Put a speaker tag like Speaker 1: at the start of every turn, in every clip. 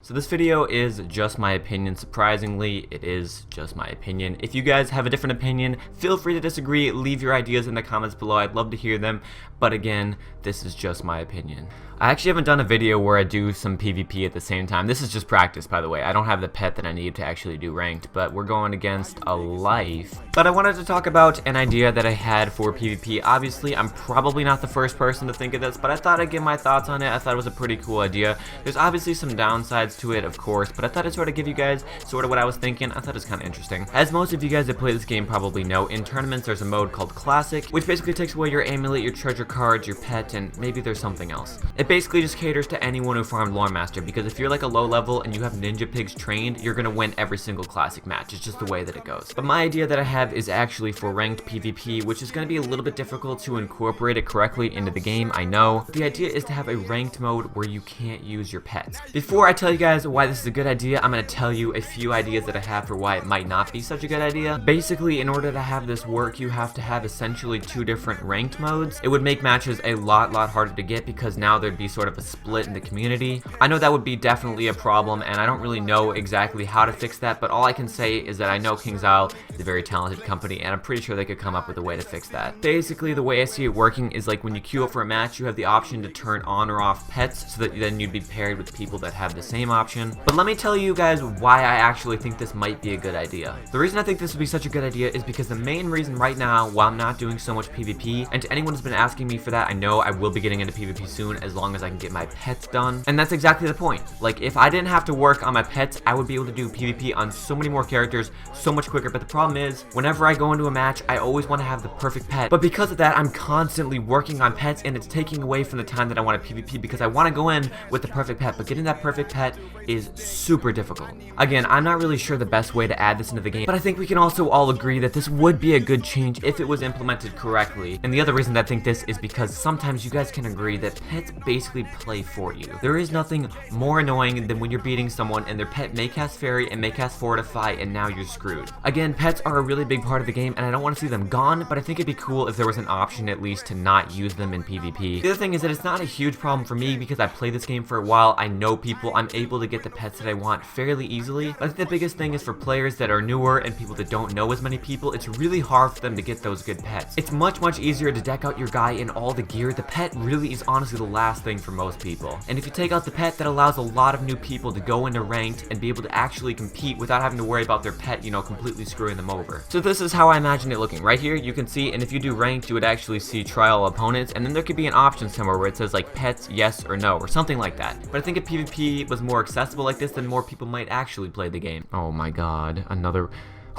Speaker 1: So this video is just my opinion. Surprisingly, it is just my opinion. If you guys have a different opinion, feel free to disagree. Leave your ideas in the comments below. I'd love to hear them. But again, this is just my opinion. I actually haven't done a video where I do some PvP at the same time. This is just practice, by the way. I don't have the pet that I need to actually do ranked, but we're going against a life. But I wanted to talk about an idea that I had for PvP. Obviously, I'm probably not the first person to think of this, but I thought I'd give my thoughts on it. I thought it was a pretty cool idea. There's obviously some downsides to it, of course, but I thought I'd sort of give you guys sort of what I was thinking. I thought it was kind of interesting. As most of you guys that play this game probably know, in tournaments there's a mode called Classic, which basically takes away your amulet, your treasure cards, your pet, and maybe there's something else. It basically just caters to anyone who farmed Lore Master, because if you're like a low level and you have ninja pigs trained, you're gonna win every single classic match. It's just the way that it goes. But my idea that I have is actually for ranked PvP, which is gonna be a little bit difficult to incorporate it correctly into the game, I know. The idea is to have a ranked mode where you can't use your pets. Before I tell you guys why this is a good idea, I'm gonna tell you a few ideas that I have for why it might not be such a good idea. Basically, in order to have this work, you have to have essentially two different ranked modes. It would make matches a lot harder to get, because now there'd be sort of a split in the community. I know that would be definitely a problem, and I don't really know exactly how to fix that, but all I can say is that I know KingsIsle is a very talented company, and I'm pretty sure they could come up with a way to fix that. Basically, the way I see it working is like when you queue up for a match, you have the option to turn on or off pets, so that then you'd be paired with people that have the same option. But let me tell you guys why I actually think this might be a good idea. The reason I think this would be such a good idea is because the main reason right now why I'm not doing so much PvP, and to anyone who's been asking me for that, I know I will be getting into PvP soon as long as I can get my pets done. And that's exactly the point. Like, if I didn't have to work on my pets, I would be able to do PvP on so many more characters so much quicker. But the problem is, whenever I go into a match, I always want to have the perfect pet. But because of that, I'm constantly working on pets, and it's taking away from the time that I want to PvP, because I want to go in with the perfect pet. But getting that perfect pet is super difficult. Again, I'm not really sure the best way to add this into the game, but I think we can also all agree that this would be a good change if it was implemented correctly. And the other reason that I think this is because sometimes you guys can agree that pets basically play for you. There is nothing more annoying than when you're beating someone and their pet may cast Fairy and may cast Fortify, and now you're screwed. Again, pets are a really big part of the game, and I don't want to see them gone, but I think it'd be cool if there was an option at least to not use them in PvP. The other thing is that it's not a huge problem for me because I played this game for a while. I know people. I'm able to get the pets that I want fairly easily. But I think the biggest thing is for players that are newer and people that don't know as many people, it's really hard for them to get those good pets. It's much easier to deck out your guy in all the gear. The pet really is honestly the last thing for most people. And if you take out the pet, that allows a lot of new people to go into ranked and be able to actually compete without having to worry about their pet, you know, completely screwing them over. So this is how I imagine it looking. Right here, you can see, and if you do ranked, you would actually see trial opponents, and then there could be an option somewhere where it says like pets, yes or no, or something like that. But I think if PvP was more accessible like this, then more people might actually play the game. Oh my god, another...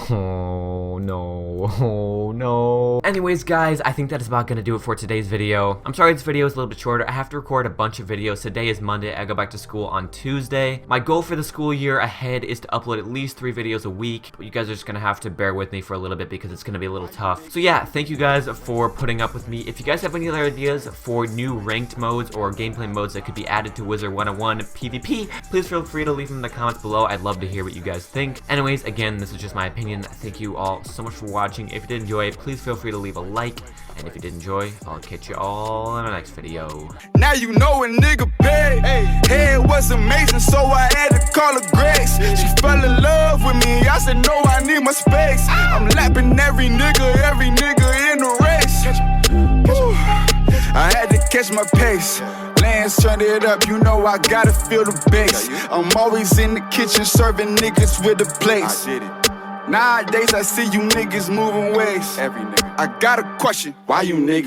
Speaker 1: Oh no. Anyways, guys, I think that is about gonna do it for today's video. I'm sorry this video is a little bit shorter. I have to record a bunch of videos. Today is Monday. I go back to school on Tuesday. My goal for the school year ahead is to upload at least 3 videos a week, but you guys are just gonna have to bear with me for a little bit because it's gonna be a little tough. So yeah, thank you guys for putting up with me. If you guys have any other ideas for new ranked modes or gameplay modes that could be added to Wizard101 PvP, please feel free to leave them in the comments below. I'd love to hear what you guys think. Anyways, again, this is just my opinion. Thank you all so much for watching. If you did enjoy, please feel free to leave a like. And if you did enjoy, I'll catch you all in the next video.
Speaker 2: Now you know a nigga paid. Head was amazing, so I had to call her Grace. She fell in love with me. I said, no, I need my space. I'm lapping every nigga in the race. Woo. I had to catch my pace. Lance turned it up, you know I gotta feel the bass. I'm always in the kitchen serving niggas with the plates. Nowadays I see you niggas moving ways. Every nigga. I got a question, why you niggas